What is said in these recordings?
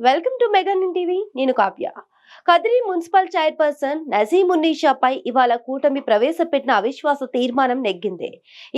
Welcome to mega TV. నేను Kavya. Kadiri municipal chairperson నజీమున్నీషాపై ఇవాళ కూటమి ప్రవేశపెట్టిన అవిశ్వాస తీర్మానం నెగ్గింది.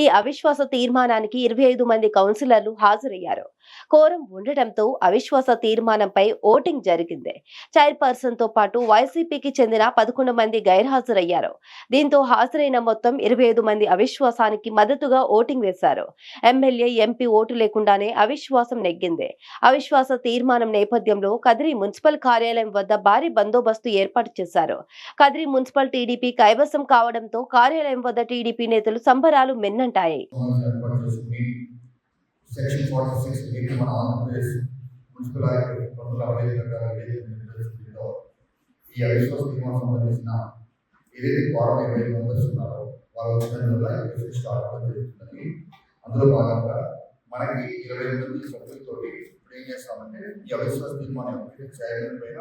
ఈ అవిశ్వాస తీర్మానానికి 25 మంది కౌన్సిలర్లు హాజరయ్యారు. కోరం ఉండటంతో అవిశ్వాస తీర్మానంపై ఓటింగ్ జరిగింది. చైర్పర్సన్ తో పాటు వైసీపీకి చెందిన 11 మంది గైర్హాజరయ్యారు. దీంతో హాజరైన మొత్తం 25 మంది అవిశ్వాసానికి మద్దతుగా ఓటింగ్ వేశారు. ఎమ్మెల్యే, ఎంపీ ఓటు లేకుండానే అవిశ్వాసం నెగ్గింది. అవిశ్వాస తీర్మానం నేపథ్యంలో కదిరి మున్సిపల్ కార్యాలయం వద్ద భారీ బందోబస్తు ఏర్పాటు చేశారు. కదిరి మున్సిపల్ టీడీపీ కైవసం కావడంతో కార్యాలయం వద్ద టీడీపీ నేతలు సంబరాలు మిన్నంటాయి. అందులో భాగంగా మనకి 20 మంది సభ్యులతో ఏం చేస్తామంటే ఈ అవిశ్వాస తీర్మానం చైర్మన్ పైన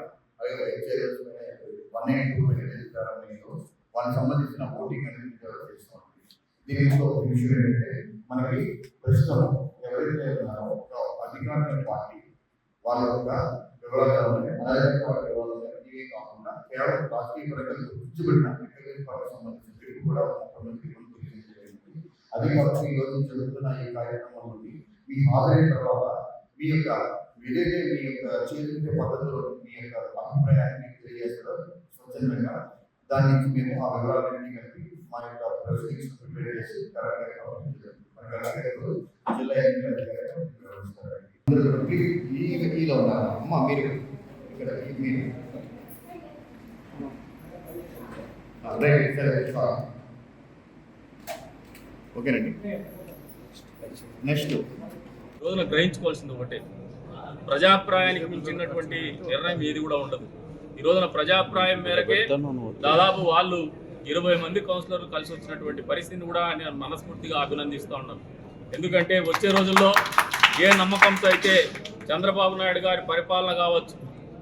వాళ్ళకి సంబంధించిన ఓటింగ్ అనేది చేస్తాం. దీనిలో ఒక విషయం ఏంటంటే మనకి ప్రస్తుతం ఎవరైతే ఉన్నారో అధికార పార్టీ వాళ్ళ యొక్క వివరాలు ఇవే కాకుండా కేవలం రాజకీయ పరంగా గుర్తుపెట్టిన సంబంధించి కూడా అది కాబట్టి ఈరోజు జరుగుతున్న ఈ కార్యక్రమం నుండి మీ హాజరైన తర్వాత మీ యొక్క ఏదైతే మీ యొక్క చేతుల పద్ధతిలో మీ యొక్క అభిప్రాయాన్ని తెలియజేస్తారో స్వచ్ఛందంగా దాని నుంచి మేము ఆ వివరాలన్నీ కలిపి మా యొక్క ప్రొసీడింగ్స్ ప్రిపేర్ చేసి జిల్లా ఈలో ఉన్నారు. అమ్మ మీరు ఇక్కడ మీరు ఓకేనండి. నెక్స్ట్ రోజున గ్రహించుకోవాల్సింది ఒకటే, ప్రజాభిప్రాయానికి మించినటువంటి నిర్ణయం ఏది కూడా ఉండదు. ఈ రోజున ప్రజాభిప్రాయం మేరకే దాదాపు వాళ్ళు 20 మంది కౌన్సిలర్లు కలిసి వచ్చినటువంటి పరిస్థితిని కూడా నేను మనస్ఫూర్తిగా అభినందిస్తూ ఉన్నాను. ఎందుకంటే వచ్చే రోజుల్లో ఏ నమ్మకంతో అయితే చంద్రబాబు నాయుడు గారి పరిపాలన కావచ్చు,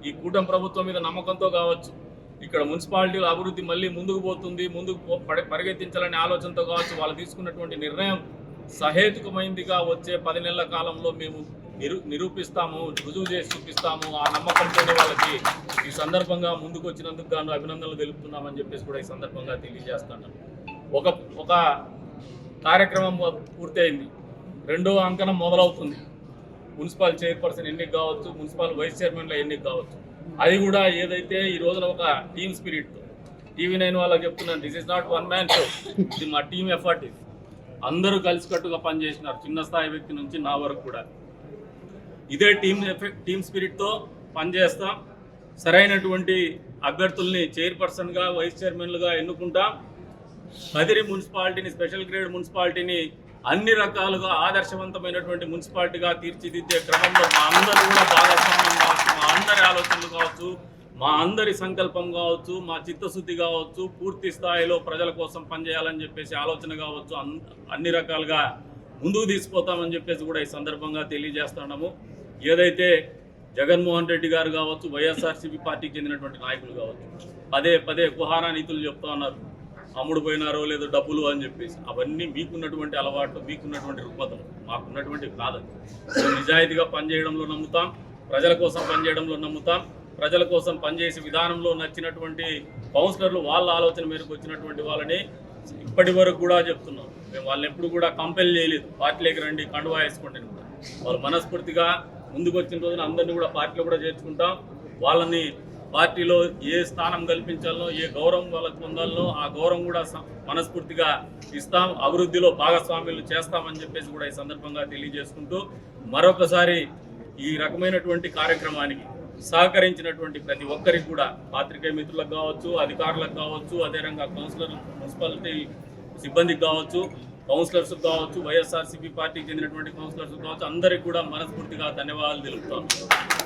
ఈ కూటమి ప్రభుత్వం మీద నమ్మకంతో కావచ్చు, ఇక్కడ మున్సిపాలిటీల అభివృద్ధి మళ్ళీ ముందుకు పోతుంది, ముందుకు పరిగెత్తించాలనే ఆలోచనతో కావచ్చు, వాళ్ళు తీసుకున్నటువంటి నిర్ణయం సహేతుకమైందిగా వచ్చే 10 నెలల కాలంలో మేము నిరూపిస్తాము, రుజువు చేసి చూపిస్తాము. ఆ నమ్మకంతో వాళ్ళకి ఈ సందర్భంగా ముందుకు వచ్చినందుకు గాను అభినందనలు తెలుపుతున్నామని చెప్పేసి కూడా ఈ సందర్భంగా తెలియజేస్తున్నాను. ఒక కార్యక్రమం పూర్తయింది, రెండో అంకణం మొదలవుతుంది. మున్సిపల్ చైర్పర్సన్ ఎన్నిక కావచ్చు, మున్సిపల్ వైస్ చైర్మన్ల ఎన్నిక కావచ్చు. అది కూడా ఏదైతే ఈ రోజున ఒక టీమ్ స్పిరిట్తో TV9 వాళ్ళకి చెప్తున్నాను, this is not one man show, ఇది మా టీమ్ ఎఫర్ట్. ఇది అందరూ కలిసికట్టుగా పనిచేసినారు, చిన్న స్థాయి వ్యక్తి నుంచి నా వరకు కూడా. ఇదే టీమ్ స్పిరిట్తో పనిచేస్తాం. సరైనటువంటి అభ్యర్థుల్ని చైర్పర్సన్గా, వైస్ చైర్మన్లుగా ఎన్నుకుంటాం. కదిరి మున్సిపాలిటీని, స్పెషల్ గ్రేడ్ మున్సిపాలిటీని అన్ని రకాలుగా ఆదర్శవంతమైనటువంటి మున్సిపాలిటీగా తీర్చిదిద్దే క్రమంలో మా అందరూ కూడా భాగస్వామ్యం కావచ్చు, మా అందరి ఆలోచనలు కావచ్చు, మా అందరి సంకల్పం కావచ్చు, మా చిత్తశుద్ధి కావచ్చు, పూర్తి స్థాయిలో ప్రజల కోసం పనిచేయాలని చెప్పేసి ఆలోచన కావచ్చు, అన్ని రకాలుగా ముందుకు తీసుకుపోతామని చెప్పేసి కూడా ఈ సందర్భంగా తెలియజేస్తున్నాము. ఏదైతే జగన్మోహన్ రెడ్డి గారు కావచ్చు, వైఎస్ఆర్సీపీ పార్టీకి చెందినటువంటి నాయకులు కావచ్చు, పదే పదే కుహానా నీతులు చెప్తా ఉన్నారు, అమ్ముడు పోయినారో లేదో డబ్బులు అని చెప్పేసి. అవన్నీ మీకున్నటువంటి అలవాట్లు, మీకున్నటువంటి రుగ్మతలు, మాకున్నటువంటి కాదని. నిజాయితీగా పనిచేయడంలో నమ్ముతాం, ప్రజల కోసం పనిచేయడంలో నమ్ముతాం. ప్రజల కోసం పనిచేసే విధానంలో నచ్చినటువంటి కౌన్సిలర్లు వాళ్ళ ఆలోచన మేరకు వచ్చినటువంటి వాళ్ళని ఇప్పటి వరకు కూడా చెప్తున్నాం. మేము వాళ్ళని ఎప్పుడు కూడా కంపెల్ చేయలేదు, పార్టీలోకి రండి, కండువా వేసుకోండి అని కూడా. వాళ్ళు మనస్ఫూర్తిగా ముందుకు వచ్చిన రోజున అందరినీ కూడా పార్టీలో కూడా చేర్చుకుంటాం. వాళ్ళని పార్టీలో ఏ స్థానం కల్పించాలనో, ఏ గౌరవం వాళ్ళకు పొందాలనో ఆ గౌరవం కూడా మనస్ఫూర్తిగా ఇస్తాం. అభివృద్ధిలో భాగస్వామ్యులు చేస్తామని చెప్పేసి కూడా ఈ సందర్భంగా తెలియజేసుకుంటూ, మరొకసారి ఈ రకమైనటువంటి కార్యక్రమానికి సహకరించినటువంటి ప్రతి ఒక్కరికి కూడా, పాత్రికేయ మిత్రులకు కావచ్చు, అధికారులకు కావచ్చు, అదేవిధంగా కౌన్సిలర్, మున్సిపాలిటీ సిబ్బందికి కావచ్చు, కౌన్సిలర్స్ కావచ్చు, వైఎస్ఆర్సీపీ పార్టీకి చెందినటువంటి కౌన్సిలర్స్ కావచ్చు, అందరికీ కూడా మనస్ఫూర్తిగా ధన్యవాదాలు తెలుపుతాను.